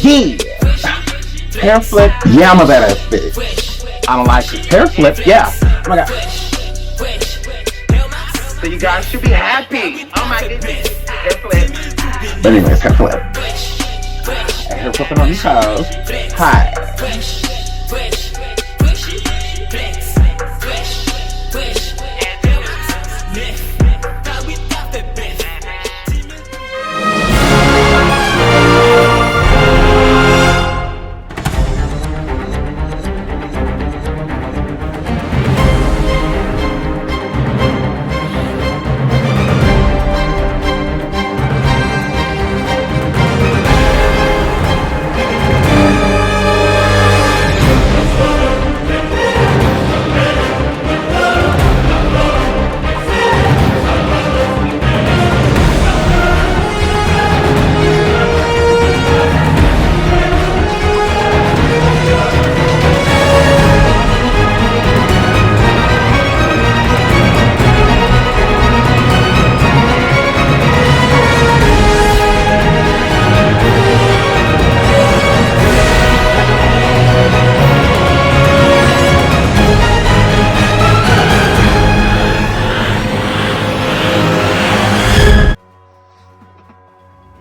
Yeah. Hair flip, yeah, I'm a badass bitch. I don't like it. Hair flip, yeah. Oh my god. So you guys should be happy. Oh my goodness. Hair flip. But anyways, hair flip. Hair flipping on these hoes. Hi.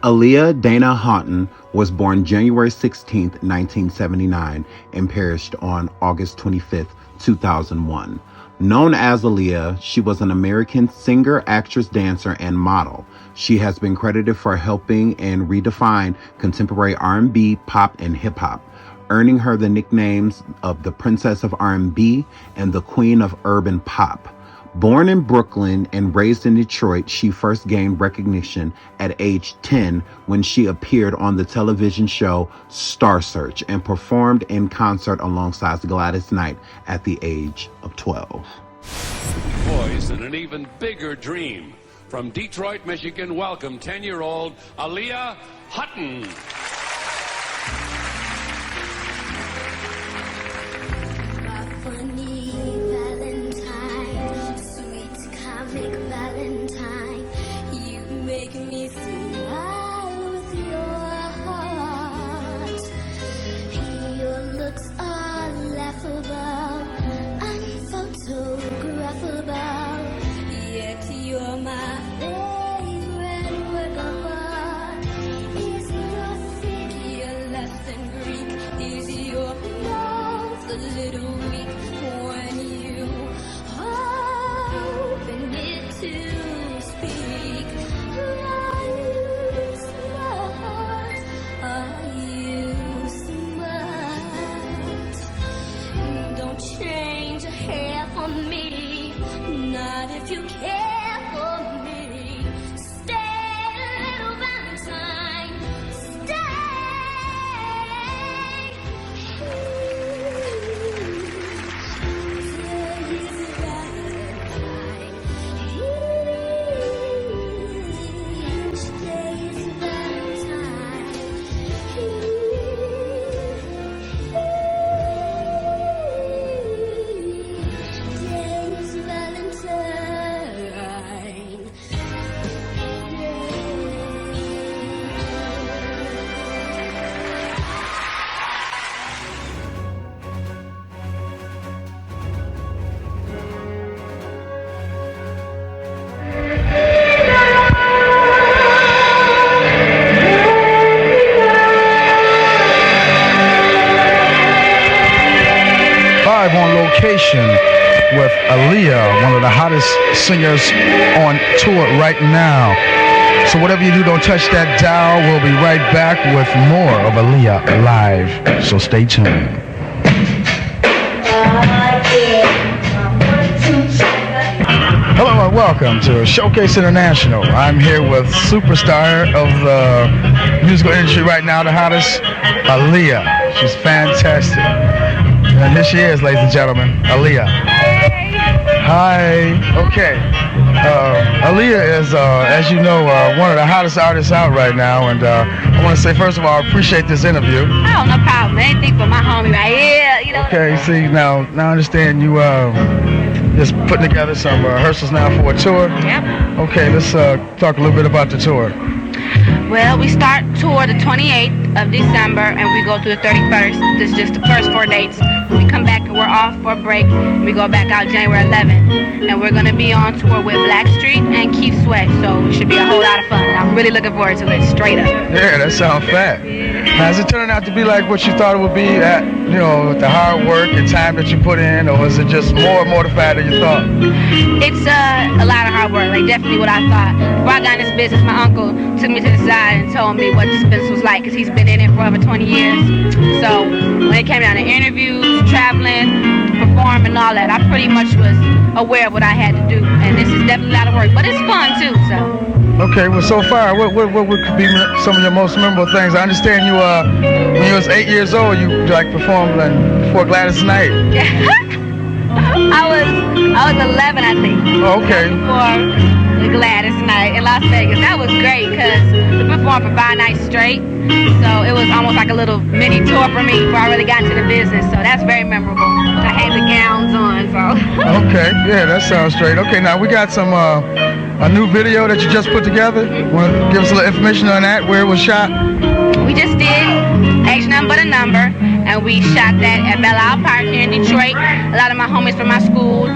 Aaliyah Dana Houghton was born January 16, 1979, and perished on August 25, 2001. Known as Aaliyah, she was an American singer, actress, dancer, and model. She has been credited for helping and redefine contemporary R&B, pop, and hip-hop, earning her the nicknames of the Princess of R&B and the Queen of Urban Pop. Born in Brooklyn and raised in Detroit, she first gained recognition at age 10 when she appeared on the television show Star Search and performed in concert alongside Gladys Knight at the age of 12. Boys and an even bigger dream. From Detroit, Michigan, welcome 10-year-old Aaliyah Houghton. On location with Aaliyah, one of the hottest singers on tour right now. So whatever you do, don't touch that dial. We'll be right back with more of Aaliyah live. So stay tuned. Hello and welcome to Showcase International. I'm here with superstar of the musical industry right now, the hottest, Aaliyah. She's fantastic. And here she is, ladies and gentlemen, Aaliyah. Hi. Okay. Aaliyah is, as you know, one of the hottest artists out right now. And I want to say, first of all, I appreciate this interview. Oh, no problem. Anything for my homie right here, you know. Okay, see, now I understand you just putting together some rehearsals now for a tour. Yep. Okay, let's talk a little bit about the tour. Well, we start tour the 28th of December and we go through the 31st. This is just the first 4 dates. We come back and we're off for a break. We go back out January 11th. And we're going to be on tour with Blackstreet and Keith Sweat. So it should be a whole lot of fun. And I'm really looking forward to it, straight up. Yeah, that sounds fat. Has it turned out to be like what you thought it would be at, with the hard work and time that you put in, or is it just more and more the fat than you thought? It's a lot of hard work, like definitely what I thought. Before I got in this business, my uncle took me to the side and told me what this business was like, because he's been in it for over 20 years. So when it came down to interviews, traveling, performing, all that, I pretty much was aware of what I had to do. And this is definitely a lot of work, but it's fun too, so. Okay, well, so far, what could be some of your most memorable things? I understand you, when you was 8 years old, you performed before Gladys Knight. I was 11, I think. Oh, okay. Before the Gladys Knight in Las Vegas. That was great because we performed for 5 nights straight. So it was almost like a little mini tour for me before I really got into the business. So that's very memorable. I had the gowns on, so. Okay, yeah, that sounds straight. Okay, now we got some a new video that you just put together. Want to give us a little information on that, where it was shot? We just did Ain't Nothing But a Number, and we shot that at Belle Isle Park here in Detroit. A lot of my homies from my school,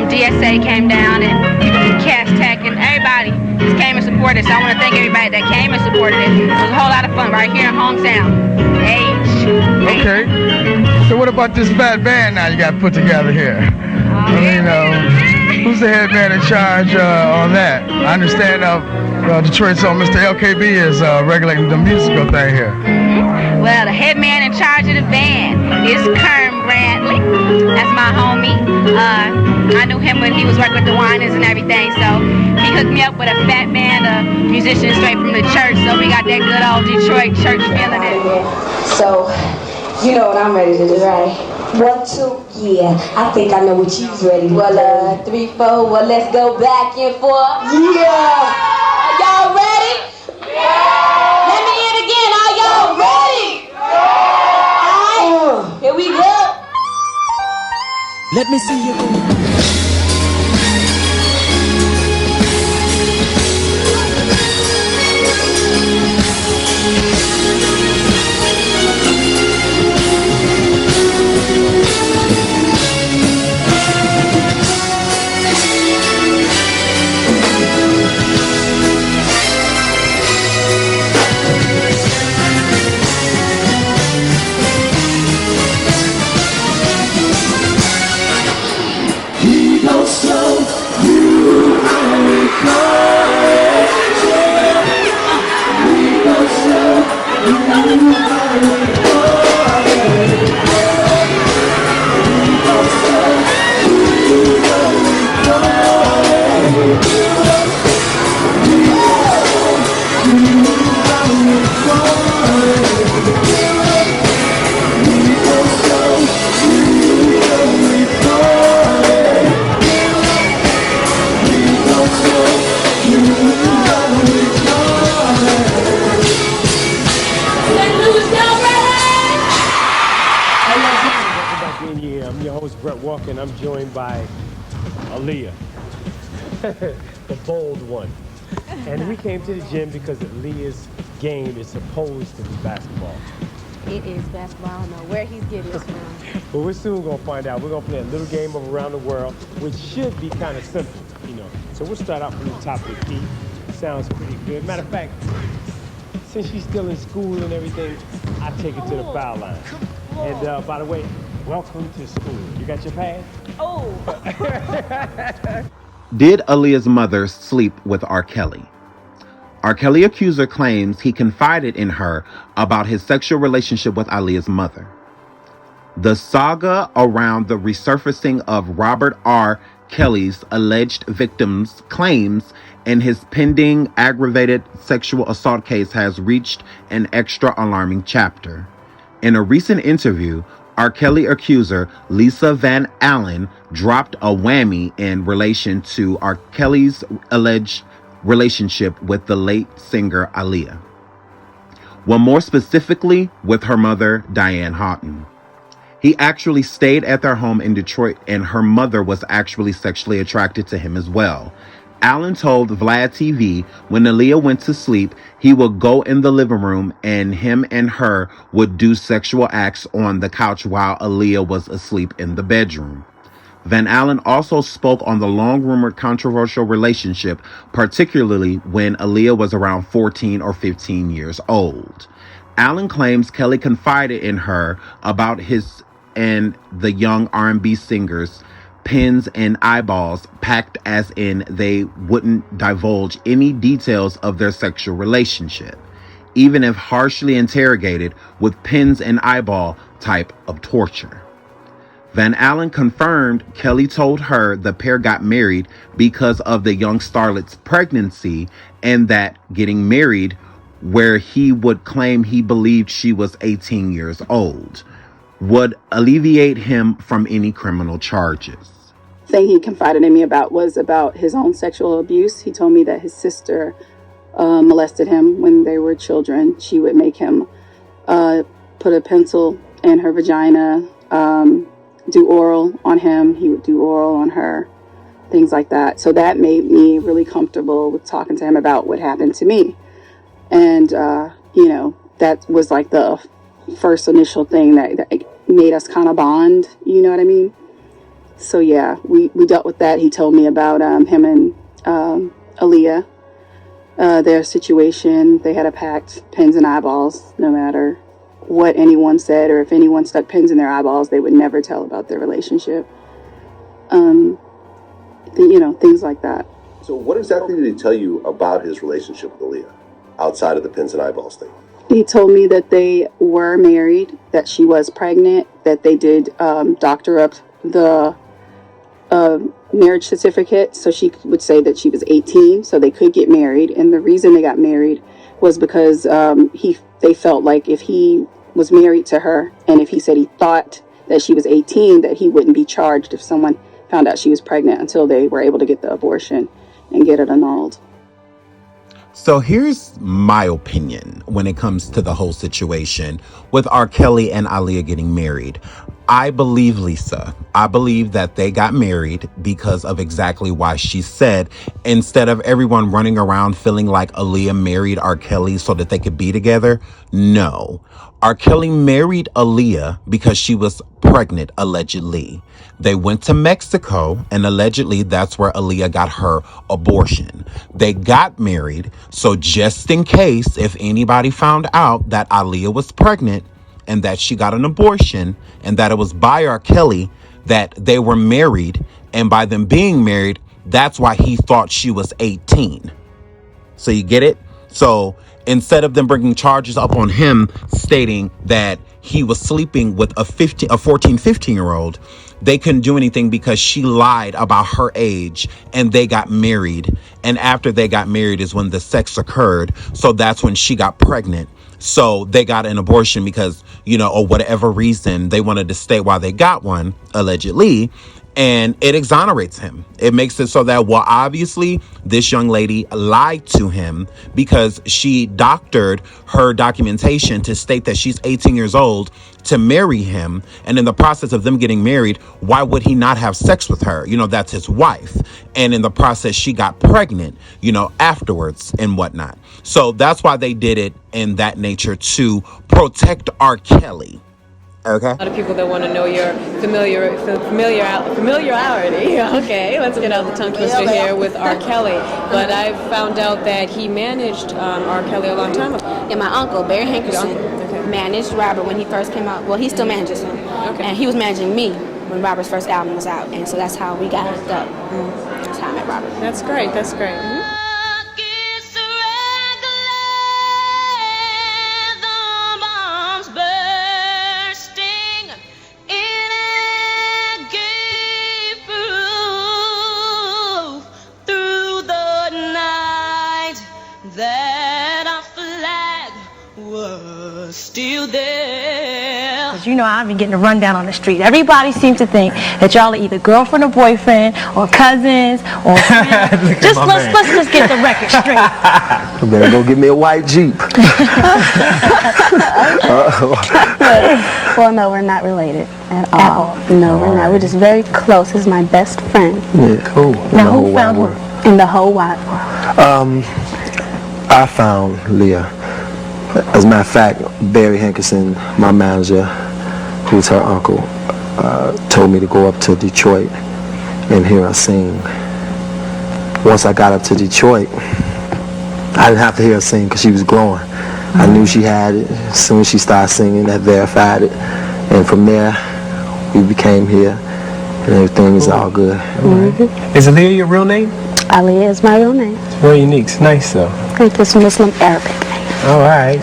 DSA came down, and people from Cass Tech, and everybody just came and supported. So I want to thank everybody that came and supported it. It was a whole lot of fun right here in hometown. Okay. So what about this fat band now you got put together here? Who's the head man in charge on that? I understand Detroit's own Mr. LKB is regulating the musical thing here. Well, the head man in charge of the band is Kern Bradley. That's my homie. I knew him when he was working with the Winans and everything, so he hooked me up with a fat band of musicians straight from the church, so we got that good old Detroit church feeling in it. So, you know what I'm ready to do, right? 1, 2, yeah, I think I know what you's ready to do. Well, 3, 4, well, let's go back and forth. Yeah! Are y'all ready? Yeah! Let me hear it again. Are y'all ready? Yeah! Alright, here we go. Let me see you go. I'm joined by Aaliyah, the bold one. And we came to the gym because Aaliyah's game is supposed to be basketball. It is basketball. I don't know where he's getting this from. But we're soon going to find out. We're going to play a little game of Around the World, which should be kind of simple, So we'll start out from the top of the key. Sounds pretty good. Matter of fact, since she's still in school and everything, I take her to the foul line. And by the way, welcome to school. You got your pad? Oh. Did Aaliyah's mother sleep with R. Kelly? R. Kelly accuser claims he confided in her about his sexual relationship with Aaliyah's mother. The saga around the resurfacing of Robert R. Kelly's alleged victims' claims in his pending aggravated sexual assault case has reached an extra alarming chapter. In a recent interview, R. Kelly accuser Lisa Van Allen dropped a whammy in relation to R. Kelly's alleged relationship with the late singer Aaliyah. Well, more specifically, with her mother, Diane Houghton. He actually stayed at their home in Detroit, and her mother was actually sexually attracted to him as well. Allen told Vlad TV when Aaliyah went to sleep, he would go in the living room and him and her would do sexual acts on the couch while Aaliyah was asleep in the bedroom. Van Allen also spoke on the long-rumored controversial relationship, particularly when Aaliyah was around 14 or 15 years old. Allen claims Kelly confided in her about his and the young R&B singer's pins and eyeballs, packed as in they wouldn't divulge any details of their sexual relationship, even if harshly interrogated with pins and eyeball type of torture. Van Allen confirmed Kelly told her the pair got married because of the young starlet's pregnancy, and that getting married, where he would claim he believed she was 18 years old, would alleviate him from any criminal charges. The thing he confided in me about was about his own sexual abuse. He told me that his sister molested him when they were children. She would make him put a pencil in her vagina, do oral on him. He would do oral on her, things like that. So that made me really comfortable with talking to him about what happened to me. And, that was like the first initial thing that made us kind of bond, you know what I mean? So yeah, we dealt with that. He told me about him and Aaliyah, their situation. They had a pact, pins and eyeballs, no matter what anyone said, or if anyone stuck pins in their eyeballs, they would never tell about their relationship. Things like that. So what exactly did he tell you about his relationship with Aaliyah, outside of the pins and eyeballs thing? He told me that they were married, that she was pregnant, that they did doctor up the marriage certificate, so she would say that she was 18, so they could get married. And the reason they got married was because they felt like if he was married to her, and if he said he thought that she was 18, that he wouldn't be charged if someone found out she was pregnant, until they were able to get the abortion and get it annulled. So here's my opinion when it comes to the whole situation with R. Kelly and Aaliyah getting married. I believe Lisa. I believe that they got married because of exactly why she said, instead of everyone running around feeling like Aaliyah married R. Kelly so that they could be together. No. R. Kelly married Aaliyah because she was pregnant, allegedly. They went to Mexico, and allegedly that's where Aaliyah got her abortion. They got married, so just in case if anybody found out that Aaliyah was pregnant and that she got an abortion and that it was by R. Kelly, that they were married, and by them being married, that's why he thought she was 18. So you get it? So instead of them bringing charges up on him stating that he was sleeping with a 14, 15-year-old, they couldn't do anything because she lied about her age, and they got married. And after they got married is when the sex occurred. So that's when she got pregnant. So they got an abortion because, or whatever reason, they wanted to stay while they got one, allegedly. And it exonerates him. It makes it so that, well, obviously this young lady lied to him because she doctored her documentation to state that she's 18 years old to marry him. And in the process of them getting married, why would he not have sex with her? That's his wife. And in the process, she got pregnant, afterwards and whatnot. So that's why they did it in that nature, to protect R. Kelly. Okay. A lot of people that want to know your familiarity. Okay, let's get out the tongue twister here with R. Kelly. But I've found out that he managed R. Kelly a long time ago. Yeah, my uncle, Barry Hankerson, managed Robert when he first came out. Well, he still manages him. Okay. And he was managing me when Robert's first album was out. And so that's how we got hooked up. That's how I met Robert. That's great. That's great. Mm-hmm. Still there. Because I've been getting a rundown on the street. Everybody seems to think that y'all are either girlfriend or boyfriend or cousins or friends. Let's get the record straight. I better go get me a white Jeep. Well, no, we're not related at all. No, we're not. We're just very close. This is my best friend. Yeah, cool. Now, who found who? in the whole wide world? I found Leah. As a matter of fact, Barry Hankerson, my manager, who's her uncle, told me to go up to Detroit and hear her sing. Once I got up to Detroit, I didn't have to hear her sing because she was growing. I knew she had it. As soon as she started singing, that verified it. And from there, we became here, and everything is all good. Right. Is Aaliyah your real name? Aaliyah is my real name. It's very unique. It's nice, though. It's Muslim Arabic name. All right.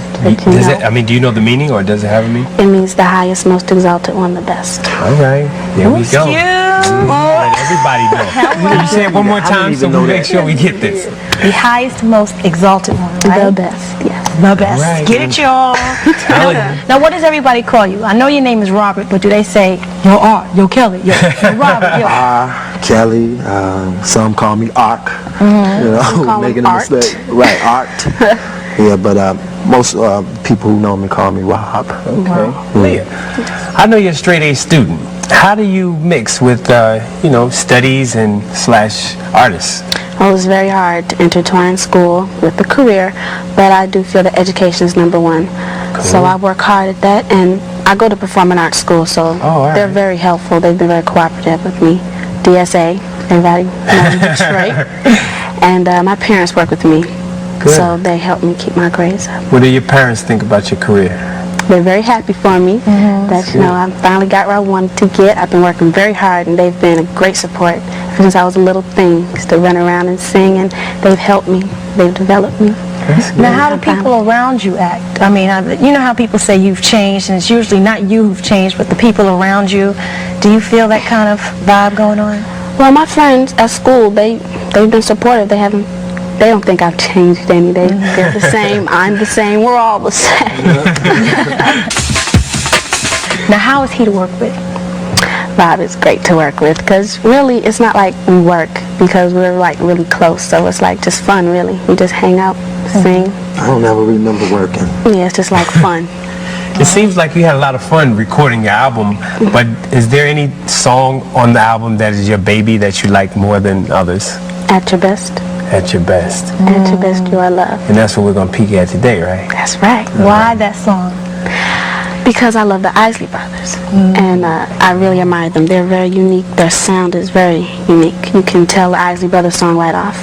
Do you know the meaning, or does it have a meaning? It means the highest, most exalted one, the best. All right. There we go. Let everybody know. Can you say it one more time so we make sure we get this? The highest, most exalted one, right? The best, yes. The best. Right. Get it, y'all. Now, what does everybody call you? I know your name is Robert, but do they say, yo, Art, yo, Kelly, yo, Robert, yo? Kelly, some call me Ark, you know, making a mistake. Right, Art. Yeah, but most people who know me call me Rob. Okay. Leah, I know you're a straight A student. How do you mix with, studies and / artists? Well, it's very hard to intertwine school with the career, but I do feel that education is number one. Cool. So I work hard at that, and I go to performing arts school, so they're very helpful. They've been very cooperative with me. DSA, everybody knows Detroit. And my parents work with me. Good. So they help me keep my grades up. What do your parents think about your career? They're very happy for me that, I finally got where I wanted to get. I've been working very hard, and they've been a great support ever since I was a little thing. I used to run around and sing, and they've helped me. They've developed me. Now, how do people around you act? I mean, you know how people say you've changed, and it's usually not you who've changed, but the people around you. Do you feel that kind of vibe going on? Well, my friends at school, they've been supportive. They don't think I've changed any. They're the same. I'm the same. We're all the same. Now, how is he to work with? Bob is great to work with because really it's not like we work because we're like really close. So it's like just fun, really. We just hang out, sing. I don't ever remember working. Yeah, it's just like fun. It seems like you had a lot of fun recording your album, but is there any song on the album that is your baby that you like more than others? At Your Best. At Your Best. At Your Best, You Are Loved. And that's what we're going to peek at today, right? That's right. Why that song? Because I love the Isley Brothers, and I really admire them. They're very unique. Their sound is very unique. You can tell the Isley Brothers song right off.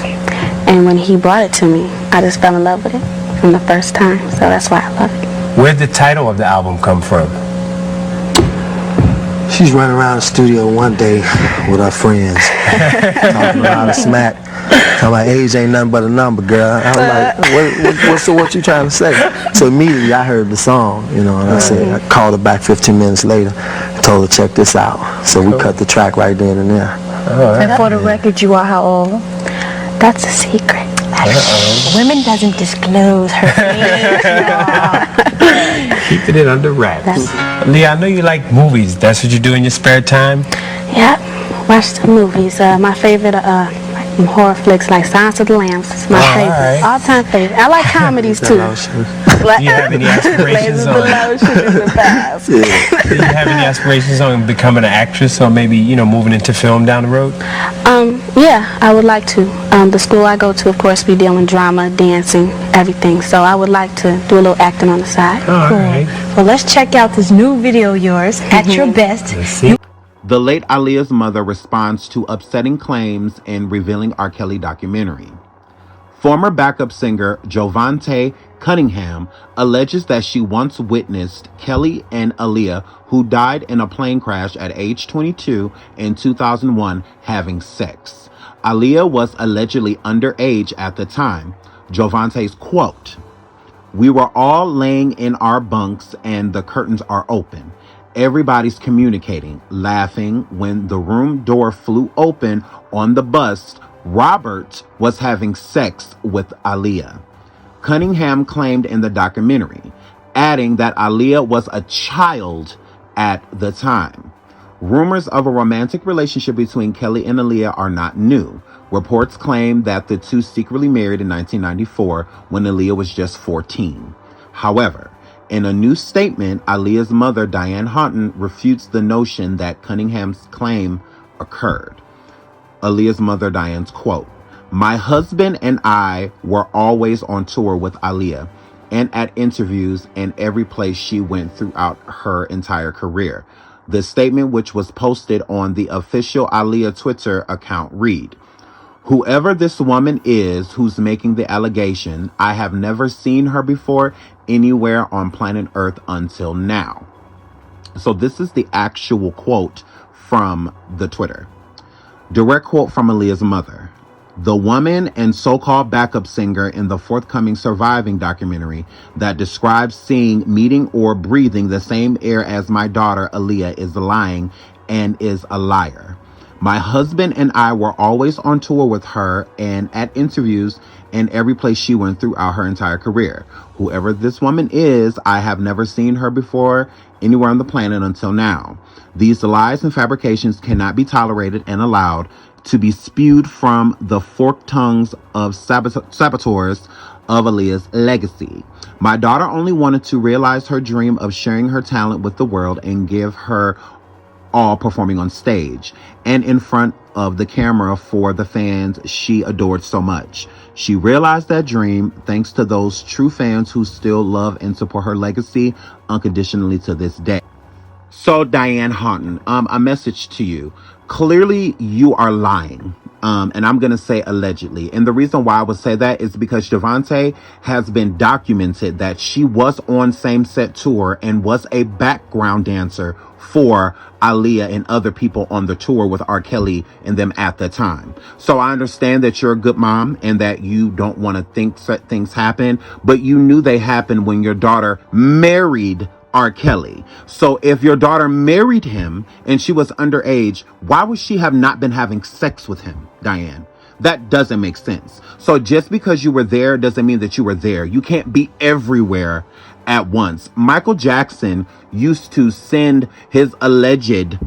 And when he brought it to me, I just fell in love with it from the first time. So that's why I love it. Where'd the title of the album come from? She's running around the studio one day with her friends, talking a lot of smack. Talking about age ain't nothing but a number, girl. I was like, what you trying to say? So immediately I heard the song, and I said, I called her back 15 minutes later and told her, check this out. So we cut the track right then and there. And for the record, you are how old? That's a secret. Women doesn't disclose her age. Keeping it under wraps. Leah, I know you like movies. That's what you do in your spare time? Yeah, watch the movies. My favorite horror flicks like Silence of the Lambs. It's my favorite. Right. All-time favorite. I like comedies too. Do you have any aspirations on? Do you have any aspirations on becoming an actress, or maybe moving into film down the road? Yeah, I would like to. The school I go to, of course, we deal in drama, dancing, everything. So I would like to do a little acting on the side. All right. Well, let's check out this new video of yours, At Your Best. Let's see. The late Aaliyah's mother responds to upsetting claims in revealing R. Kelly documentary. Former backup singer Jovante Cunningham alleges that she once witnessed Kelly and Aaliyah, who died in a plane crash at age 22 in 2001, having sex. Aaliyah was allegedly underage at the time. Jovante's quote, "We were all laying in our bunks and the curtains are open. Everybody's communicating, laughing. When the room door flew open on the bus, Robert was having sex with Aaliyah," Cunningham claimed in the documentary, adding that Aaliyah was a child at the time. Rumors of a romantic relationship between Kelly and Aaliyah are not new. Reports claim that the two secretly married in 1994 when Aaliyah was just 14. However, in a new statement, Aaliyah's mother, Diane Houghton, refutes the notion that Cunningham's claim occurred. Aaliyah's mother, Diane's quote, My husband and I were always on tour with Aaliyah and at interviews and every place she went throughout her entire career. The statement, which was posted on the official Aaliyah Twitter account, read, "Whoever this woman is who's making the allegation, I have never seen her before anywhere on planet Earth until now." So this is the actual quote from the Twitter. Direct quote from Aaliyah's mother. The woman and so-called backup singer in the forthcoming Surviving documentary that describes seeing, meeting, or breathing the same air as my daughter Aaliyah is lying and is a liar. My husband and I were always on tour with her and at interviews and every place she went throughout her entire career. Whoever this woman is, I have never seen her before anywhere on the planet until now. These lies and fabrications cannot be tolerated and allowed to be spewed from the forked tongues of saboteurs of Aaliyah's legacy. My daughter only wanted to realize her dream of sharing her talent with the world and give her all performing on stage and in front of the camera for the fans she adored so much. She realized that dream thanks to those true fans who still love and support her legacy unconditionally to this day. So Diane Houghton, a message to you. Clearly you are lying. And I'm going to say allegedly. And the reason why I would say that is because Javante has been documented that she was on Same Set Tour and was a background dancer for Aaliyah and other people on the tour with R. Kelly and them at the time. So I understand that you're a good mom and that you don't want to think things happen, but you knew they happened when your daughter married R. Kelly. So if your daughter married him and she was underage, why would she have not been having sex with him, Diane? That doesn't make sense. So just because you were there doesn't mean that you were there. You can't be everywhere at once. Michael Jackson used to send his alleged,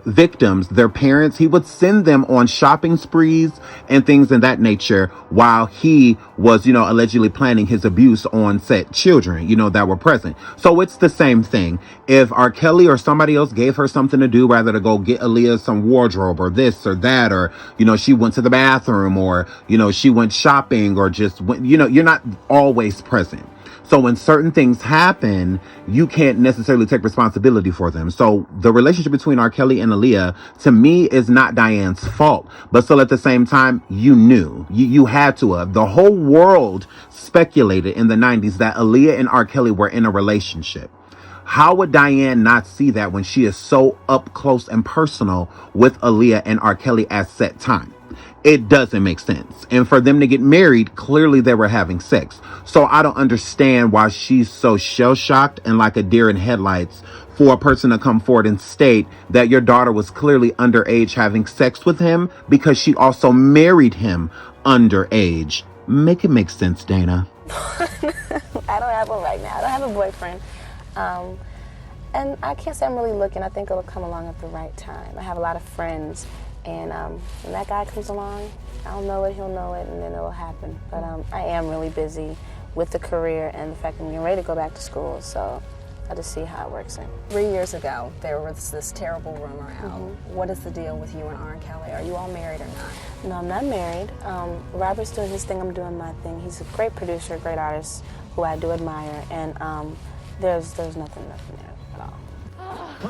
victims, their parents, he would send them on shopping sprees and things in that nature while he was, allegedly planning his abuse on set children, that were present. So it's the same thing. If R. Kelly or somebody else gave her something to do, rather to go get Aaliyah some wardrobe or this or that, or, she went to the bathroom or, she went shopping or just went, you're not always present. So when certain things happen, you can't necessarily take responsibility for them. So the relationship between R. Kelly and Aaliyah, to me, is not Diane's fault. But still at the same time, you knew. You had to have. The whole world speculated in the 90s that Aaliyah and R. Kelly were in a relationship. How would Diane not see that when she is so up close and personal with Aaliyah and R. Kelly at set time? It doesn't make sense. And for them to get married, clearly they were having sex. So I don't understand why she's so shell-shocked and like a deer in headlights for a person to come forward and state that your daughter was clearly underage having sex with him because she also married him underage. Make it make sense, Dana. I don't have one right now. I don't have a boyfriend. And I can't say I'm really looking. I think it'll come along at the right time. I have a lot of friends. And when that guy comes along, I'll know it, he'll know it, and then it'll happen. But I am really busy with the career and the fact that I'm getting ready to go back to school, so I'll just see how it works in. 3 years ago, there was this terrible rumor out. What is the deal with you and R. Kelly? Are you all married or not? No, I'm not married. Robert's doing his thing, I'm doing my thing. He's a great producer, great artist who I do admire, and there's nothing there at all.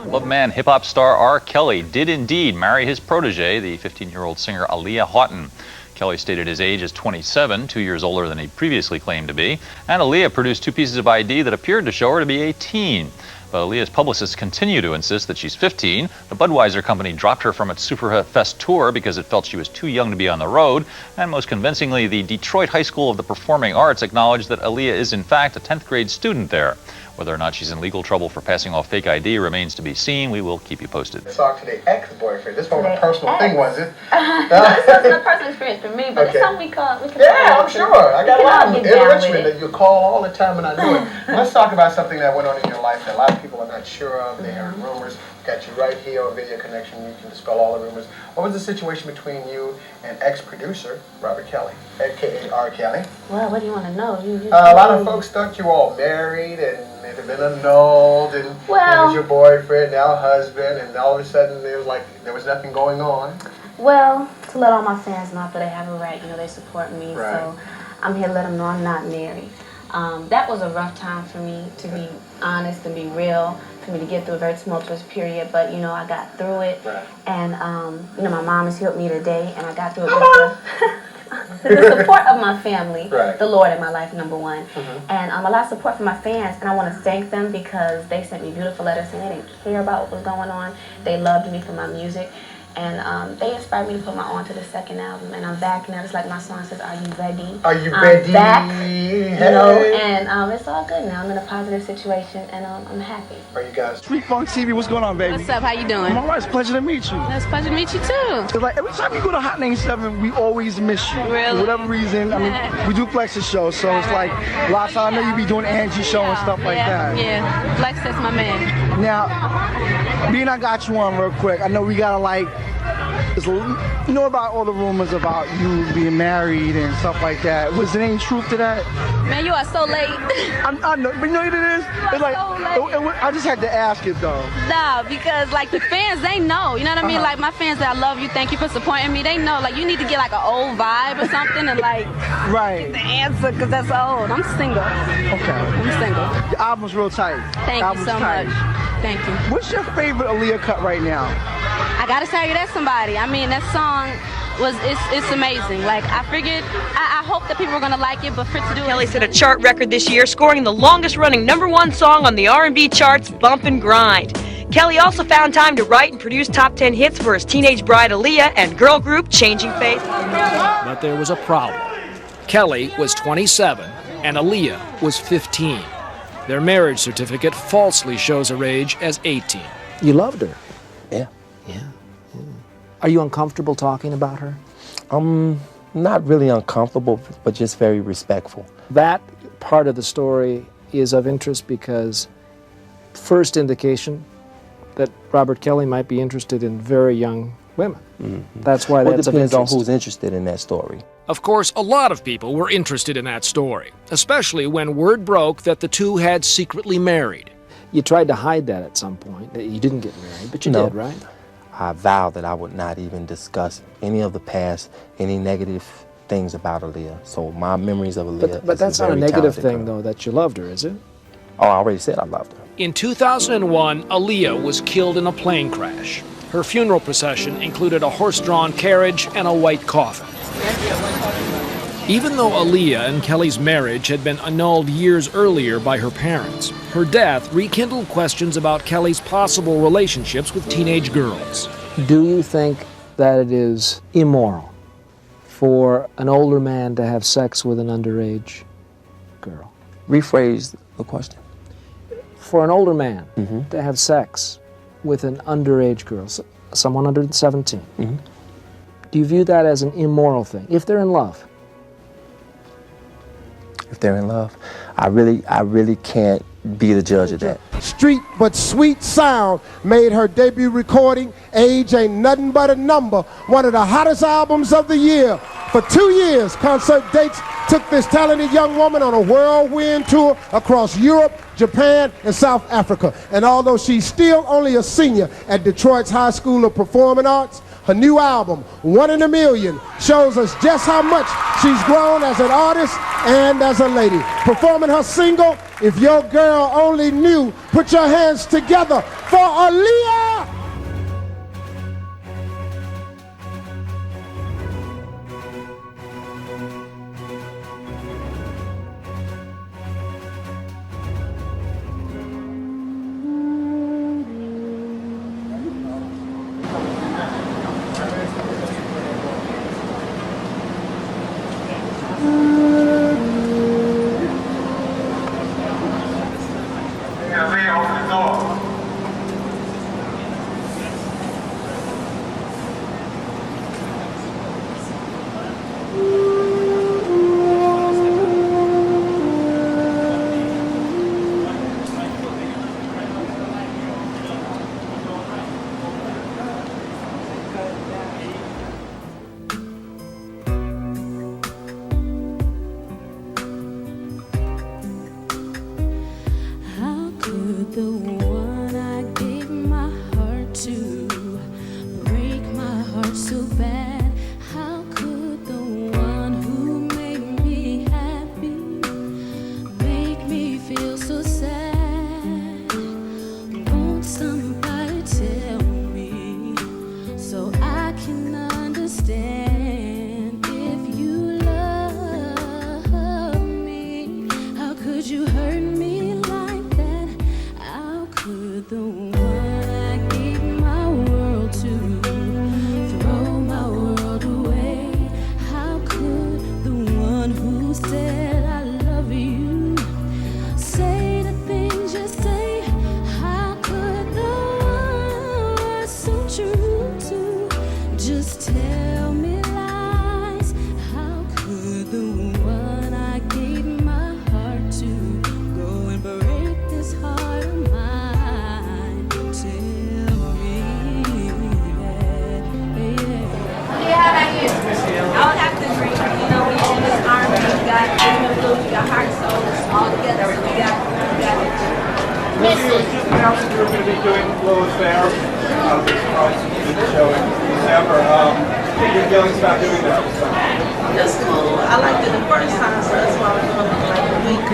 Love man hip-hop star R. Kelly did indeed marry his protege, the 15-year-old singer Aaliyah Houghton. Kelly stated his age as 27, 2 years older than he previously claimed to be, and Aaliyah produced 2 pieces of ID that appeared to show her to be 18. But Aaliyah's publicists continue to insist that she's 15. The Budweiser company dropped her from its Superfest tour because it felt she was too young to be on the road. And most convincingly, the Detroit High School of the Performing Arts acknowledged that Aaliyah is in fact a 10th grade student there. Whether or not she's in legal trouble for passing off fake ID remains to be seen. We will keep you posted. Let's talk to the ex-boyfriend. This wasn't a personal thing, was it? This wasn't a personal experience for me, but it's something we can Yeah, I'm sure. I got a lot of enrichment that you call all the time, and I knew it. Let's talk about something that went on in your life that a lot of people are not sure of. They heard rumors. Got you right here on Video Connection. You can dispel all the rumors. What was the situation between you and ex-producer Robert Kelly, a.k.a. R. Kelly? Well, what do you want to know? A lot of folks thought you were all married and it had been annulled, and he was your boyfriend, now husband, and all of a sudden there was nothing going on. Well, to let all my fans know that they have a right. You know, they support me, Right. so I'm here to let them know I'm not married. That was a rough time for me, to be honest and be real, for me to get through a very tumultuous period, but you know, I got through it. Right. And you know, my mom has helped me today, and I got through it with the support of my family, Right. the Lord in my life, number one. And a lot of support from my fans, and I want to thank them because they sent me beautiful letters saying they didn't care about what was going on. They loved me for my music. And they inspired me to put my on to the second album, and I'm back now. Just like my song says, "Are you ready?" Are you ready? I'm back, you know, and it's all good now. I'm in a positive situation, and I'm happy. Are you guys? Street Funk TV, what's going on, baby? What's up? How you doing? I'm all right. It's a pleasure to meet you. It's a pleasure to meet you too. Cause like every time you go to Hot 97, we always miss you. Really? For whatever reason, I mean, we do Flex's show, so it's like a lot of times I know you be doing Angie's show and stuff like that. Yeah, Flex is my man. Now, being I got you on real quick, I know we gotta like, you know about all the rumors about you being married and stuff like that. Was there any truth to that? Man, you are so late. I know, but you know what it is? It's like, I just had to ask it though. Nah, because like the fans, they know. You know what I mean? Like my fans that I love you, thank you for supporting me. They know. Like you need to get like an old vibe or something and like get the answer because that's old. I'm single. Okay. I'm single. Your album's real tight. Thank you so much. Thank you. What's your favorite Aaliyah cut right now? I gotta tell you, that's somebody. I mean, that song it's amazing. Like I figured, I hope that people are gonna like it, but for it to do Kelly set a chart record this year, scoring the longest-running #1 song on the R&B charts, Bump and Grind. Kelly also found time to write and produce top 10 hits for his teenage bride Aaliyah and girl group Changing Faith. But there was a problem. Kelly was 27 and Aaliyah was 15. Their marriage certificate falsely shows her age as 18. You loved her? Yeah. Are you uncomfortable talking about her? Not really uncomfortable, but just very respectful. That part of the story is of interest because first indication that Robert Kelly might be interested in very young women. That's why that's of interest. It depends on who's interested in that story. Of course, a lot of people were interested in that story, especially when word broke that the two had secretly married. You tried to hide that at some point, that you didn't get married, but you did, right? I vowed that I would not even discuss any of the past, any negative things about Aaliyah. So my memories of Aaliyah. But that's not a negative thing, though, that you loved her, is it? Oh, I already said I loved her. In 2001, Aaliyah was killed in a plane crash. Her funeral procession included a horse-drawn carriage and a white coffin. Even though Aaliyah and Kelly's marriage had been annulled years earlier by her parents, her death rekindled questions about Kelly's possible relationships with teenage girls. Do you think that it is immoral for an older man to have sex with an underage girl? Rephrase the question. For an older man to have sex with an underage girl, someone under 17, do you view that as an immoral thing, if they're in love? If they're in love, I really can't be the judge of that. Street but sweet sound made her debut recording, Age Ain't Nothing But a Number, one of the hottest albums of the year. For 2 years, concert dates took this talented young woman on a whirlwind tour across Europe, Japan, and South Africa. And although she's still only a senior at Detroit's High School of Performing Arts, her new album, One in a Million, shows us just how much she's grown as an artist and as a lady. Performing her single, If Your Girl Only Knew. Put your hands together for Aaliyah! could you hurt me like that? How could the one I gave my world to throw my world away? How could the one who said I love you say the things you say? How could the one we're so true to just tell me lies? How could the one I gave my heart to go and break this heart of mine? Tell me, Yeah, how about you? I would have to agree. You know, we all this army, we got blues, we got heart, soul, all together. So we got Missy. Just announced that you were going to be doing Lilith Fair this show in December. What are your feelings about doing that? That's cool. I liked it the first time, so that's why I'm going to like a week.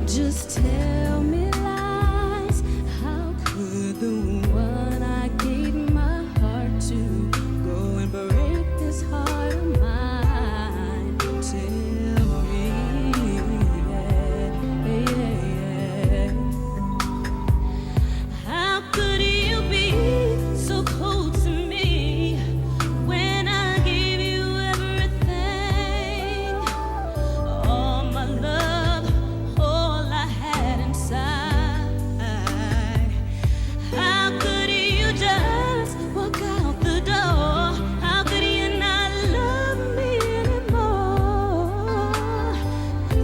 just tell me lies. How could the one I gave my heart to go and break this heart of mine? Tell me, how could you be so cold to me when I gave you everything? All my love, all I had inside. How could you just walk out the door? How could you not love me anymore?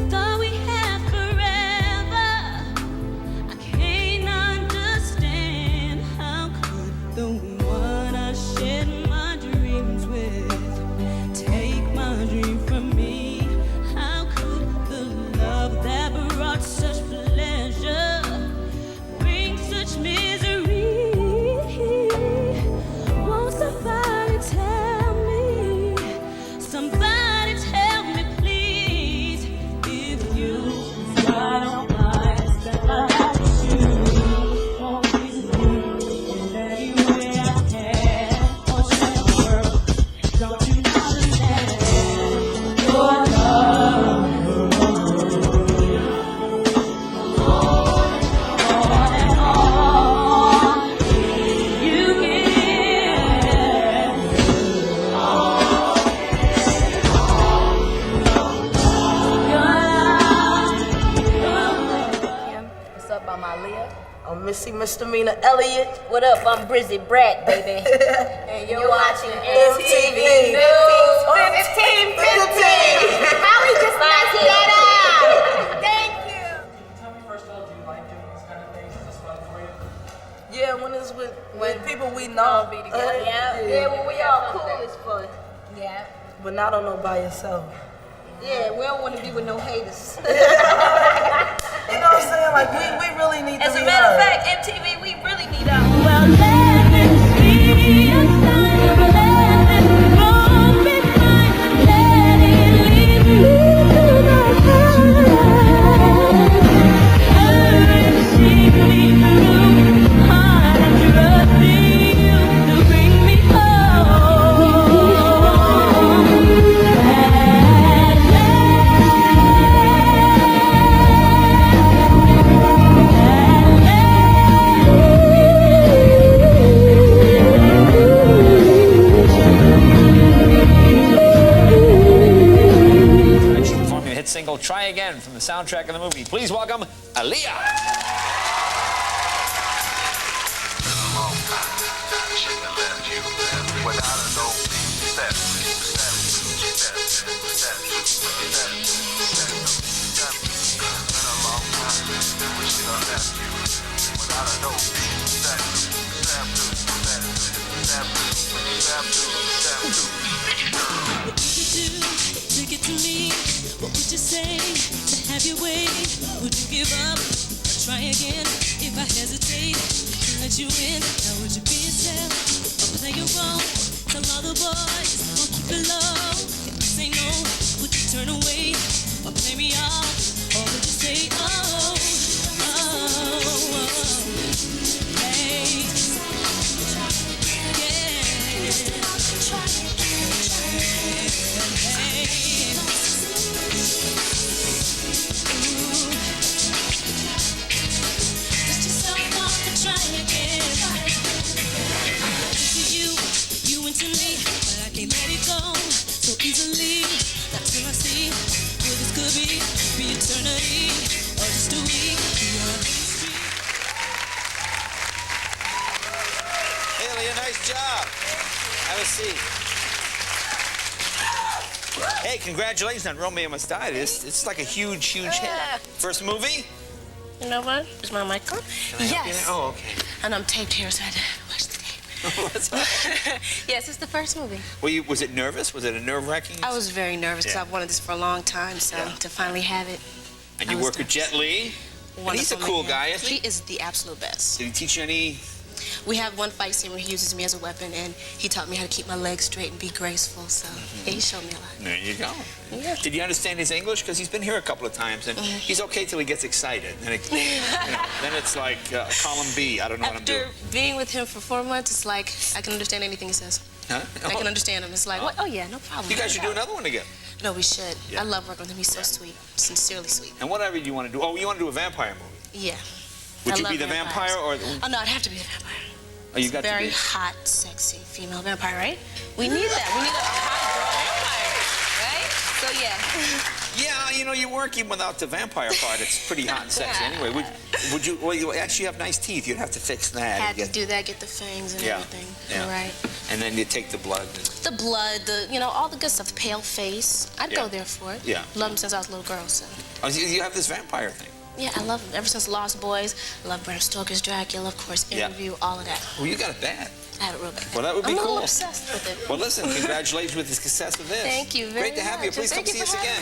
Thought we had forever. I can't understand. How could the one I shared my dreams with take my dream from me? How could the love that brought such pleasure bring such misery? Won't somebody tell me? Somebody tell me, please, if you don't mind that I choose. Won't please me in any way I can. Oh, world, don't you understand? Your love, on and on, you What's up, I'm Aaliyah. I'm Missy Misdemeanor Elliott. What up, I'm Brizzy Brat, baby. And you're watching MTV News 1515. How we just messed that up? Thank you. Tell me first of all, do you like doing these kind of things? Is this fun for you? Yeah, when it's with people we know. Yeah, when we all cool, it's fun. Yeah. But not on no by yourself. Yeah, we don't want to be with no haters. You know what I'm saying? Like, we really need to As a be matter of heard. fact, MTV, we really need our. Well, let it be a sign, let it roll me right, let it lead me to the high. Hurry, shake me through, hard and trusting you to bring me home. Tonight she's performing the hit single Try Again from the soundtrack of the movie. Please welcome Aaliyah. What would you do to get to me? What would you say to have your way? Would you give up or try again? If I hesitate to let you in, now would you be yourself or play your role? Tell all the boys or keep it low. If you say no, would you turn away or play me off? Or would you say, oh, hey, yeah. a seat. Hey, congratulations on Romeo Must Die. It's like a huge, huge hit. First movie? You know what? Is my mic on? Yes. Oh, okay. And I'm taped here, so I had to watch the tape. Yes, it's the first movie. Was it nervous? Was it a nerve-wracking? I was very nervous because I've wanted this for a long time, so to finally have it. And you work with Jet Li? And he's a cool guy, isn't he? He is the absolute best. Did he teach you any? We have one fight scene where he uses me as a weapon, and he taught me how to keep my legs straight and be graceful, so yeah, he showed me a lot. There you go. Yeah. Did you understand his English? Because he's been here a couple of times, and he's okay till he gets excited. And then it's like column B. I don't know what I'm doing. After being with him for 4 months, it's like I can understand anything he says. Huh? I can understand him. It's like, what? Oh, yeah, no problem. You guys should do another one together. No, we should. I love working with him. He's so sweet, sincerely sweet. And whatever you want to do. Oh, you want to do a vampire movie? Yeah. Would I you love be the vampires. vampire or? Oh, no, I'd have to be the vampire. Oh, you got very to be. hot, sexy female vampire, right? We need that. We need a hot girl vampire, right? So, yeah. Yeah, you know, you work even without the vampire part. It's pretty hot and sexy anyway. Would you? Well, you actually have nice teeth. You'd have to fix that. Had to do that, get the fangs and everything. Yeah. Right. And then you take the blood. The blood, all the good stuff. The pale face. I'd go there for it. Yeah. Loved him since I was a little girl, so. Oh, you have this vampire thing. Yeah, I love him. Ever since Lost Boys, I love Bram Stoker's Dracula, of course, Interview, all of that. Well, you got it bad. I had it real bad. Well, that would be I'm cool. a little obsessed with it. Well, listen, congratulations with the success of this. Thank you very much. Great to have you. Please come see us again.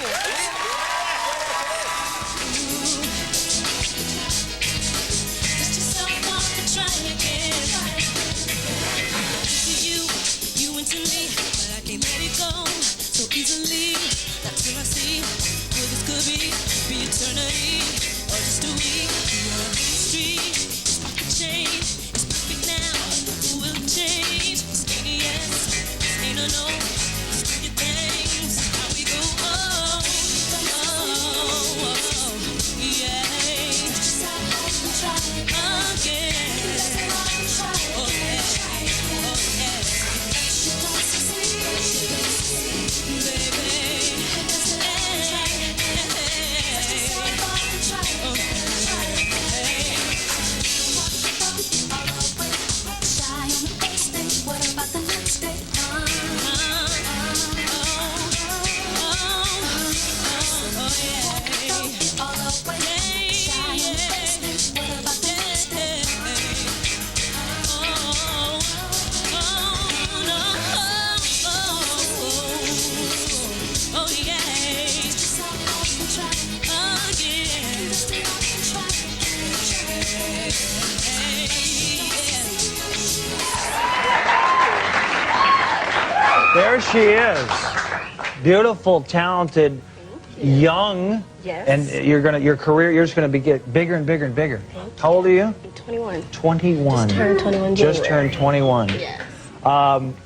You went to me, but I can't let it go so easily. Not till I see what this could be eternity or just a week. Your history is off the chain. It's perfect now. Who will change? This ain't a yes, this ain't a no. Just do your things. How we go? Oh, yeah. There she is. Beautiful, talented, young. Yes. And your career, you're just gonna get bigger and bigger and bigger. How old are you? I'm 21. 21. Just turned 21 Just turned 21. Yes.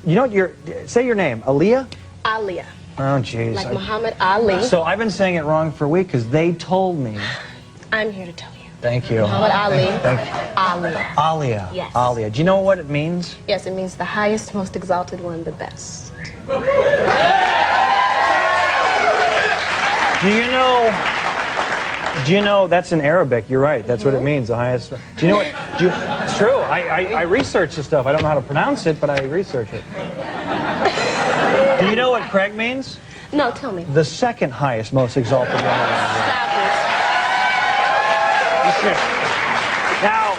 You know, say your name, Aaliyah? Aaliyah. Oh, jeez. Like Muhammad Ali. So I've been saying it wrong for a week because they told me. I'm here to tell you. Thank you. Muhammad Ali. Thank you. Aaliyah. Aaliyah. Yes. Aaliyah. Do you know what it means? Yes, it means the highest, most exalted one, the best. Do you know that's in Arabic? You're right. That's what it means, the highest. Do you know what? It's true. I research this stuff. I don't know how to pronounce it, but I research it. Do you know what Craig means? No, tell me. The second highest, most exalted one. Now,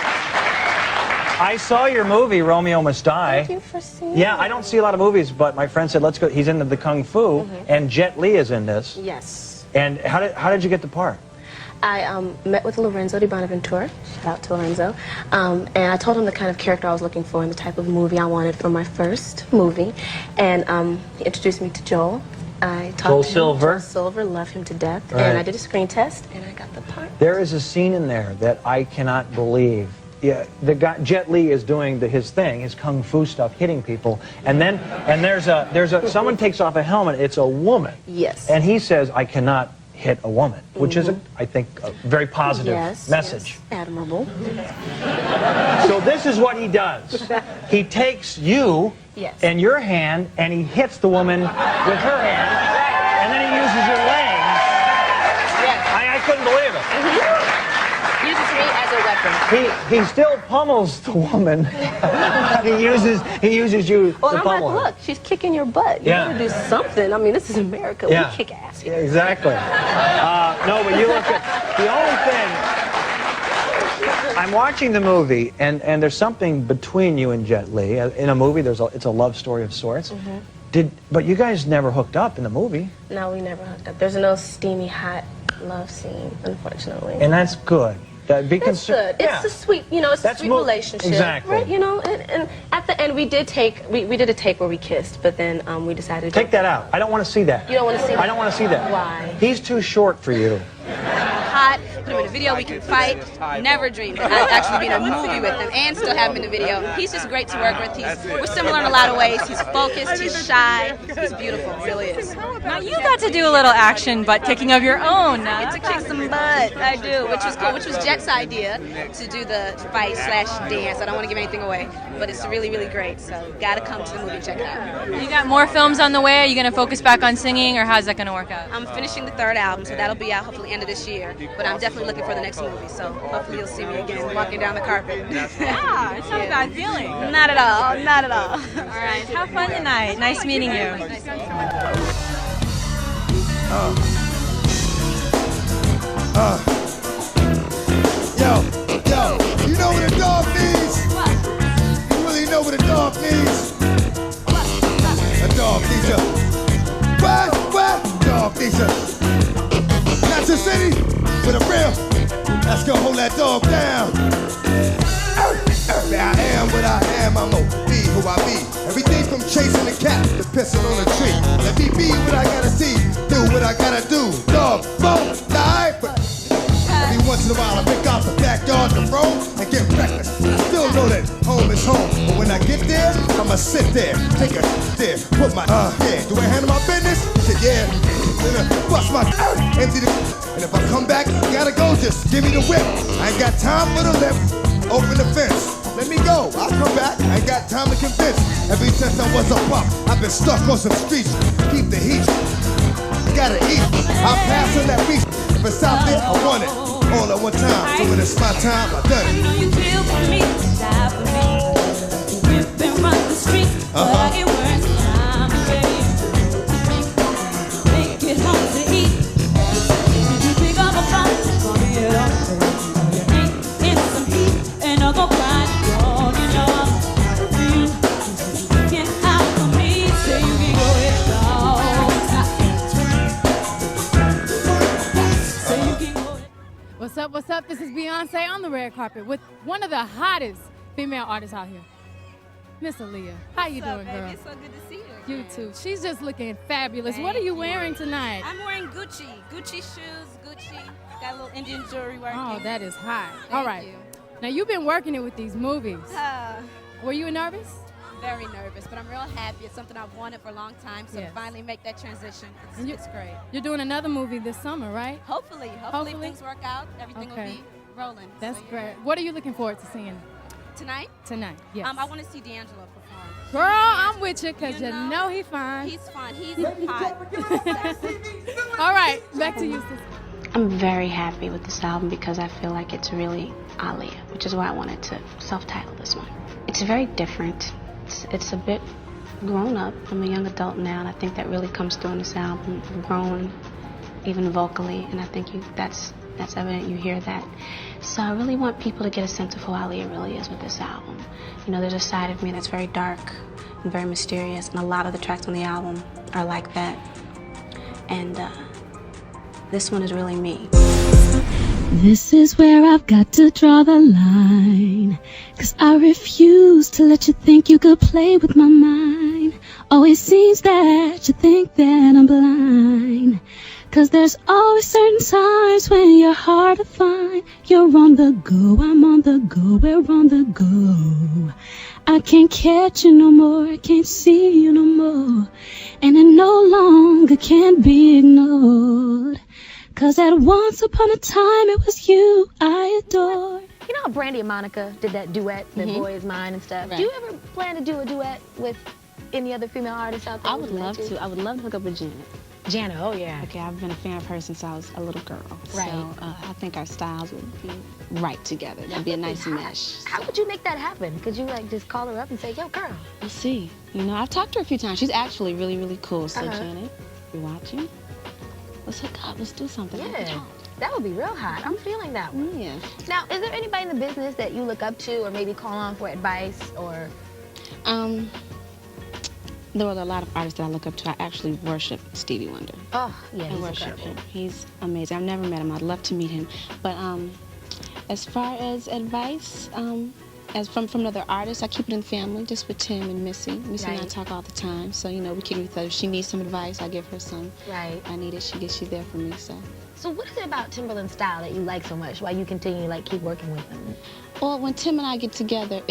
I saw your movie, Romeo Must Die. Thank you for seeing Yeah, I don't see a lot of movies, but my friend said, let's go. He's into the Kung Fu, and Jet Li is in this. Yes. And how did you get the part? I met with Lorenzo di Bonaventura, shout out to Lorenzo, and I told him the kind of character I was looking for and the type of movie I wanted for my first movie, and he introduced me to Joel. I talked Joel to him, Silver. Joel Silver, love him to death, Right. and I did a screen test, and I got the part. There is a scene in there that I cannot believe. Yeah, the guy Jet Li is doing his thing, his kung fu stuff, hitting people, and there's someone takes off a helmet. It's a woman. Yes. And he says, "I cannot hit a woman," which is, I think, a very positive message. Yes. Admirable. So this is what he does. He takes you and your hand, and he hits the woman with her hand, and then he uses your legs. Yes. I couldn't believe it. Uses me as a a weapon. He still pummels the woman. he uses you Well, to I'm pummel like, her. look, she's kicking your butt. You Yeah. gotta do something. I mean, this is America. Yeah. We kick ass Yeah, here. exactly. No, but you look at the only thing. I'm watching the movie, and there's something between you and Jet Li. In a movie, it's a love story of sorts. But you guys never hooked up in the movie, No, we never hooked up. There's no steamy, hot love scene, unfortunately. and that's good. Be It's good. Yeah. It's a sweet, it's That's a sweet mo- relationship. exactly. Right, and at the end we did a take where we kissed, but then we decided to Take that out. I don't want to see that. You don't want to see that? I don't want to see that. Why? He's too short for you. Hot, put him in a video, we can fight. Never dreamed that I'd actually be in a movie with him and still have him in the video. He's just great to work with. We're similar in a lot of ways. He's focused, he's shy, he's beautiful, he really is. Now you got to do a little action butt kicking of your own. I get to kick some butt. I do, which was cool, which was Jet's idea to do the fight/dance. I don't want to give anything away, but it's really, really great. So gotta come to the movie and check it out. You got more films on the way. Are you going to focus back on singing, or how's that going to work out? I'm finishing the 3rd album, so that'll be out hopefully end of this year. But I'm definitely looking for the next movie, so hopefully you'll see me again walking down the carpet. Yeah, it's not a bad feeling. Not at all, not at all. All right, have fun tonight. Nice meeting you. Yo, you know what a dog needs? You really know what a dog needs? A dog needs a what? Dog needs a Kansas City with a real. Let's go hold that dog down. I am what I am, I'm gonna be who I be. Everything from chasing the cat to pissing on a tree. Let me be what I gotta see, do what I gotta do. Dog, won't die, but every once in a while I pick out the backyard to roam and get reckless. I still know that home is home, but when I get there, I'ma sit there, take a there, put my yeah. Do I handle my business? Shit, yeah. Bust my empty the and if I come back, gotta go, just give me the whip. I ain't got time for the lip. Open the fence. Let me go. I'll come back. I ain't got time to convince. Ever since I was a pup, I've been stuck on some streets. Keep the heat. Gotta eat. I'll pass on that reach. If it's out there, I want it. All at one time. So when it's my time, I've done it. You kill for me, die for me. Whip and run the street, but it works time, baby. Make it home to eat. You pick up a fight, call me it up. You ain't in some heat, and I'll go find you all, you know I'm get out for me, so you can go it all. So you can go it. What's up? This is Beyonce on the red carpet with one of the hottest female artists out here, Miss Aaliyah. How you doing, girl? It's so good to see you. You too. She's just looking fabulous. What are you wearing tonight? I'm wearing Gucci shoes, Gucci. Got a little Indian jewelry working. Oh, that is hot. Thank All right. you. Now you've been working it with these movies. Were you nervous? Very nervous, but I'm real happy. It's something I've wanted for a long time, so Yes. to finally make that transition, it's great. You're doing another movie this summer, right? Hopefully things work out. Everything will be rolling. That's So, yeah. great. What are you looking forward to seeing Tonight? tonight? Yes. I want to see D'Angelo perform. Girl, I'm with you because you know he's fine. He's fun. He's hot. All right, back to you, sister. I'm very happy with this album because I feel like it's really Aaliyah, which is why I wanted to self-title this one. It's very different. It's a bit grown up. I'm a young adult now, and I think that really comes through in this album. I've grown, even vocally, and I think that's evident. You hear that. So I really want people to get a sense of who Aaliyah really is with this album. You know, there's a side of me that's very dark and very mysterious, and a lot of the tracks on the album are like that. And this one is really me. This is where I've got to draw the line, 'cause I refuse to let you think you could play with my mind. Always seems that you think that I'm blind, 'cause there's always certain times when you're hard to find. You're on the go, I'm on the go, we're on the go. I can't catch you no more, I can't see you no more, and it no longer can be ignored. 'Cause at once upon a time it was you I adored. You know how Brandy and Monica did that duet, that Boy Is Mine and stuff? Right. Do you ever plan to do a duet with any other female artists out there? I would love to. I would love to hook up with Janet. Jana, oh yeah. Okay, I've been a fan of her since I was a little girl. Right. So I think our styles would be right together. That'd be a nice mesh. How would you make that happen? Could you like just call her up and say, yo, girl? We'll see. You know, I've talked to her a few times. She's actually really, really cool. So, Uh-huh. Janet, you're watching? Let's hook up. Let's do something. Yeah, that would be real hot. I'm feeling that one. Yeah. Now, is there anybody in the business that you look up to or maybe call on for advice or? There are a lot of artists that I look up to. I actually worship Stevie Wonder. Oh, yeah, I he's worship incredible. him. He's amazing. I've never met him. I'd love to meet him. But as far as advice, as from another artist, I keep it in family, just with Tim and Missy. Missy and I Right. talk all the time, so you know we keep each other. If she needs some advice, I give her some. Right. I need it. She's there for me. So what is it about Timberland's style that you like so much? Why you continue to like keep working with him? Well, when Tim and I get together,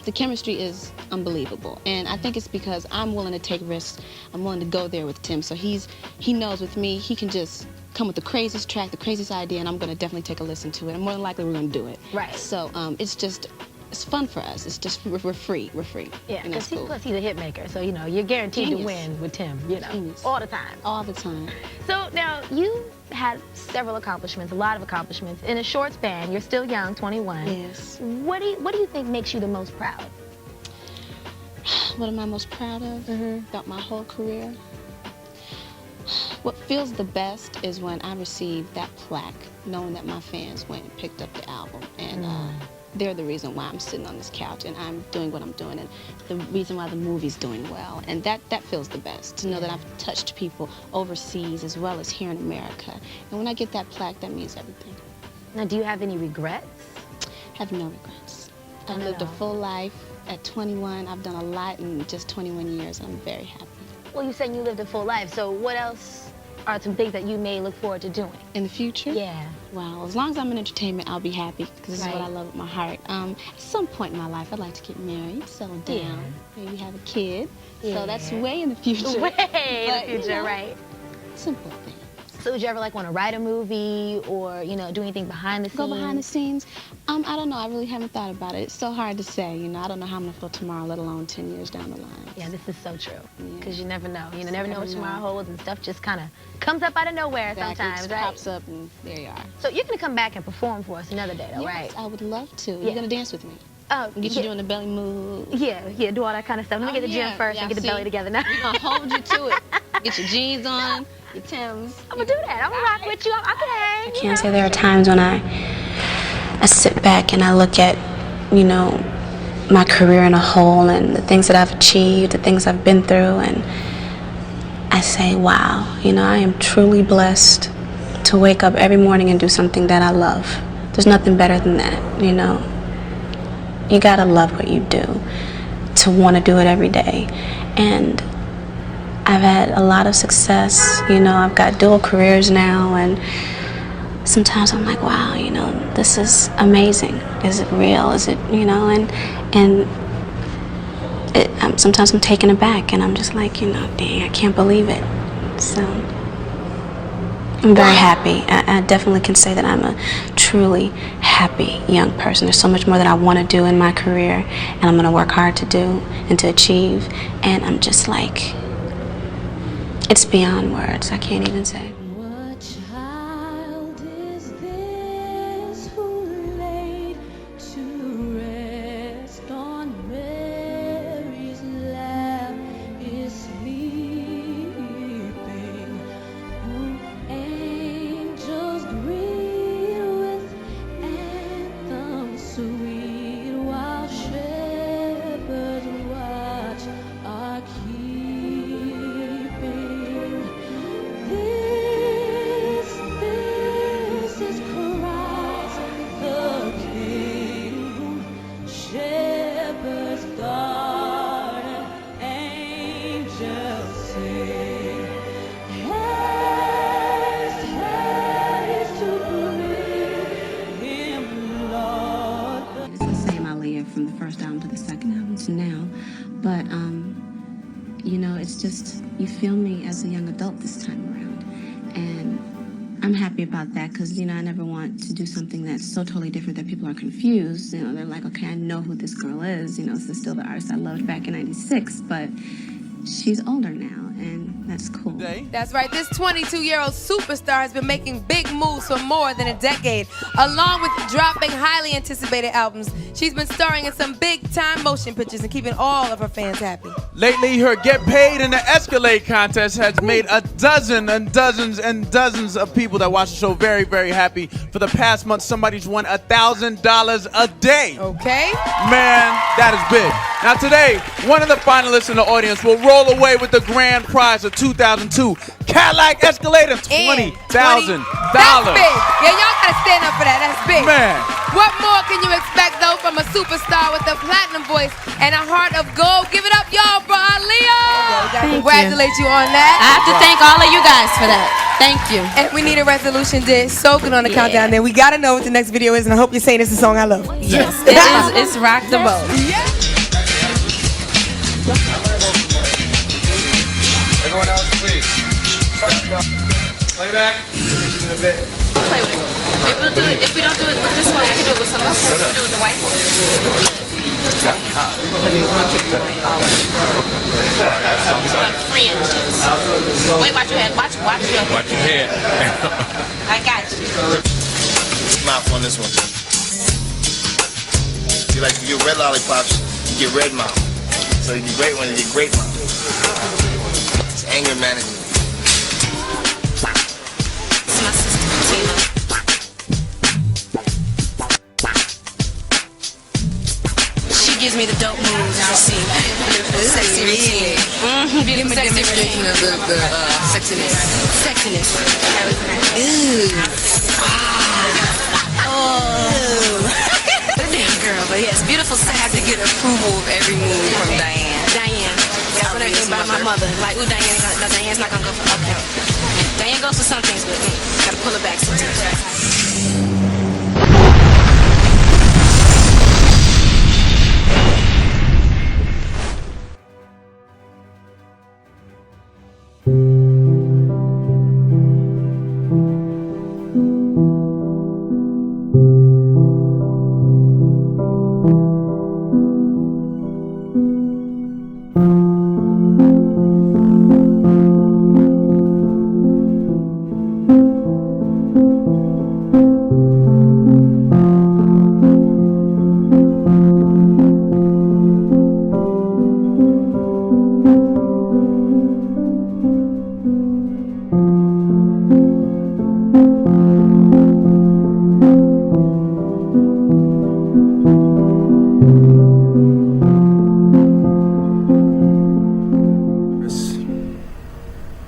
the chemistry is unbelievable, and I think it's because I'm willing to take risks. I'm willing to go there with Tim, so he knows with me he can just come with the craziest track, the craziest idea, and I'm going to definitely take a listen to it. And more than likely, we're going to do it. Right. So it's fun for us. It's just we're free. We're free. Yeah, and that's because cool. plus he's a hit maker, so you know you're guaranteed Genius. to win with Tim. You know, Genius. all the time. All the time. So now you had several accomplishments, a lot of accomplishments in a short span. You're still young, 21. Yes. What do you think makes you the most proud? What am I most proud of about my whole career? What feels the best is when I receive that plaque, knowing that my fans went and picked up the album, and they're the reason why I'm sitting on this couch and I'm doing what I'm doing, and the reason why the movie's doing well, and that feels the best, to know that I've touched people overseas as well as here in America. And when I get that plaque, that means everything. Now, do you have any regrets? Have no regrets. I've None at lived a all. full life. At 21, I've done a lot in just 21 years, and I'm very happy. Well, you said you lived a full life, so what else are some things that you may look forward to doing? In the future? Yeah. Well, as long as I'm in entertainment, I'll be happy, because this is what Right. I love with my heart. At some point in my life, I'd like to get married, settle down, maybe have a kid. So that's Yeah. way in the future. Way in But, the you future, know, right? Simple things. So would you ever like want to write a movie or, you know, do anything behind the scenes? Go behind the scenes? I don't know. I really haven't thought about it. It's so hard to say, you know. I don't know how I'm going to feel tomorrow, let alone 10 years down the line. Yeah, this is so true. Because you never know. You never know Never what tomorrow know. holds, and stuff just kind of comes up out of nowhere Exactly. sometimes, It just right? pops up, and there you are. So you're going to come back and perform for us another day, though, Yes, right? I would love to. Yeah. You're going to dance with me? Get you doing the belly move. Yeah, do all that kind of stuff. Let me get the gym first and get the belly together now. We're going to hold you to it. Get your jeans on, your Timbs. I'm going to do that. I'm going to rock with you. I can hang. I can't say there are times when I sit back and I look at, you know, my career in a whole and the things that I've achieved, the things I've been through, and I say, wow, you know, I am truly blessed to wake up every morning and do something that I love. There's nothing better than that, you know. You gotta love what you do to want to do it every day. And I've had a lot of success, you know, I've got dual careers now, and sometimes I'm like, wow, you know, this is amazing. Is it real? Is it, you know, sometimes I'm taken aback and I'm just like, you know, dang, I can't believe it. So I'm very happy. I definitely can say that I'm a truly happy young person. There's so much more that I want to do in my career, and I'm going to work hard to do and to achieve. And I'm just like, it's beyond words. I can't even say. What child is this who laid to rest on Mary's lap is sleeping, whom angels greet with anthems sweet, while shepherds watch are keeping. This is Christ the King, whom shepherds guard and angels sing. Haste, haste to bring him, Lord. It's the same Aaliyah from the first album to the second album to now, but you know, it's just, you feel me as a young adult this time around, and I'm happy about that, because, you know, I never want to do something that's so totally different that people are confused. You know, they're like, okay, I know who this girl is, you know, this is still the artist I loved back in '96, but she's older now, and that's cool. That's right. This 22-year-old superstar has been making big moves for more than a decade. Along with dropping highly anticipated albums, she's been starring in some big-time motion pictures and keeping all of her fans happy. Lately, her Get Paid in the Escalade contest has made a dozen and dozens and dozens of people that watch the show very, very happy. For the past month, somebody's won $1,000 a day. Okay. Man, that is big. Now today, one of the finalists in the audience will roll away with the grand prize of 2002 Cadillac Escalade of $20,000. That's big. Yeah, y'all gotta stand up for that. That's big. Man. What more can you expect, though, from a superstar with a platinum voice and a heart of gold? Give it up, y'all, for Aaliyah. Congratulate you on that. I have to thank all of you guys for that. Thank you. And we need a resolution to soak it on the countdown. Then we gotta know what the next video is, and I hope you're saying it's a song I love. Yes, it is. It's Rock the Boat. Everyone else, please. Play back. In a bit. Play with it. If we don't do it with this one, we can do it with something else. We can do it with the white one. Like 3 inches. Wait, watch your head. Watch your head. I got you. Mouth on this one. See, like you get red lollipops, you get red mouth. So you get great one, you get great mouth. It's anger management. It's my sister, Tina. She gives me the dope moves, you see. Beautiful, sexy routine. Beautiful, sexy routine. The sexiness. Sexiness. Ooh. Oh. Damn girl, but yes, beautiful sex. I have to get approval of every move from Diane. That's what I mean by my mother. Like, ooh, Diane's not gonna go for, okay. Diane goes for some things, but gotta pull her back sometimes, right?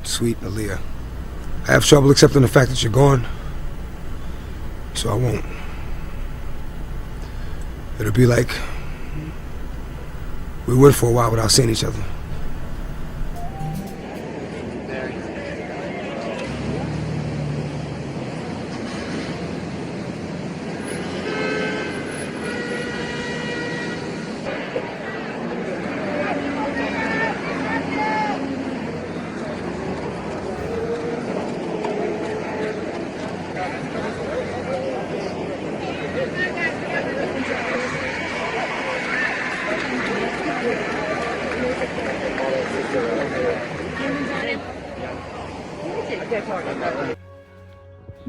Sweet Aaliyah, I have trouble accepting the fact that you're gone, so I won't. It'll be like we went for a while without seeing each other.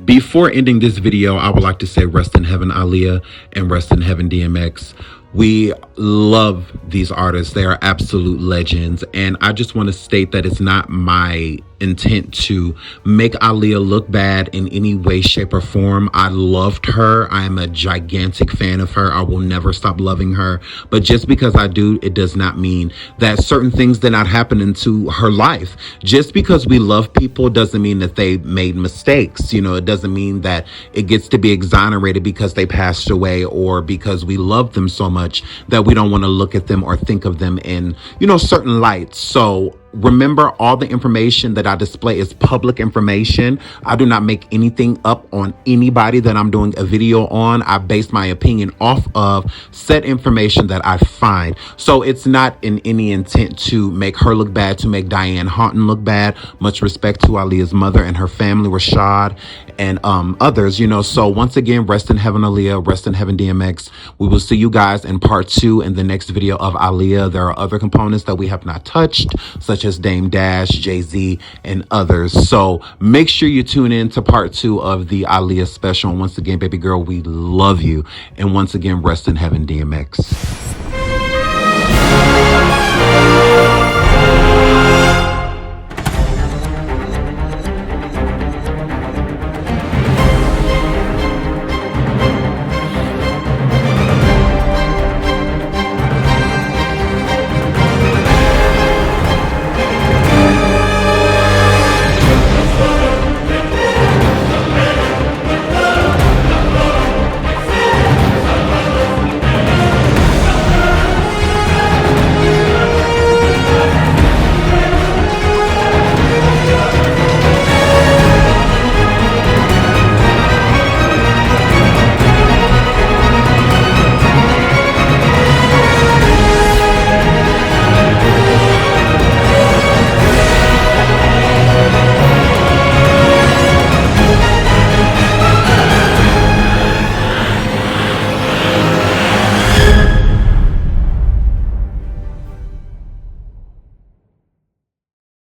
Before ending this video, I would like to say rest in heaven Aaliyah and rest in heaven DMX. We love these artists. They are absolute legends. And I just want to state that it's not my intent to make Aaliyah look bad in any way, shape, or form. I loved her. I am a gigantic fan of her. I will never stop loving her. But just because I do, it does not mean that certain things did not happen into her life. Just because we love people doesn't mean that they made mistakes. You know, it doesn't mean that it gets to be exonerated because they passed away or because we love them so much that we don't want to look at them or think of them in, you know, certain lights. So remember, all the information that I display is public information. I do not make anything up on anybody that I'm doing a video on. I base my opinion off of said information that I find. So it's not in any intent to make her look bad, to make Diane Houghton look bad. Much respect to Aaliyah's mother and her family, Rashad, and others, you know. So once again, rest in heaven, Aaliyah, rest in heaven, DMX. We will see you guys in part 2 in the next video of Aaliyah. There are other components that we have not touched, such as Dame Dash, Jay-Z, and others. So make sure you tune in to part 2 of the Aaliyah special. And once again, baby girl, we love you. And once again, rest in heaven, DMX.